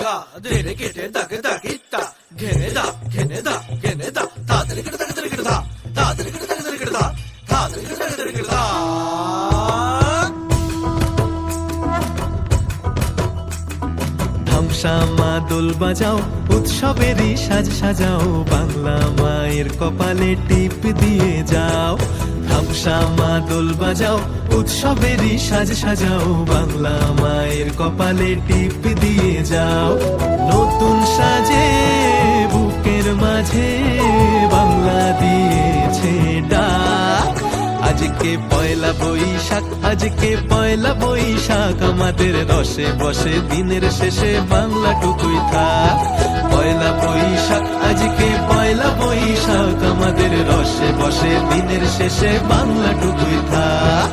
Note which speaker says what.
Speaker 1: গা ধেরে কেটে দাগে দাগিতা ঘেনে দা ঘেনে দা ঘেনে দা তাড়াতাড়ি কেটে দাগে দাগে দা তাড়াতাড়ি কেটে দাগে দাগে দা তাড়াতাড়ি কেটে দাগে দাগে দা।
Speaker 2: ধামসামা দোল বাজাও উৎসবেরই সাজ সাজাও বাংলা মায়ের কপালে টিপ দিয়ে যাও। ধামসামা দোল বাজাও উৎসবেরই সাজ সাজাও বাংলা মায়ের কপালে টিপ দিয়ে যাও। নতুন সাজে বুকের মাঝে বাংলা দিয়েছে ডাক। আজকে পয়লা বৈশাখ আজকে পয়লা বৈশাখ আমাদের রসে বসে দিনের শেষে বাংলা টুকুই থাক। পয়লা বৈশাখ আজকে পয়লা বৈশাখ আমাদের রসে বসে দিনের শেষে বাংলা টুকুই থাক।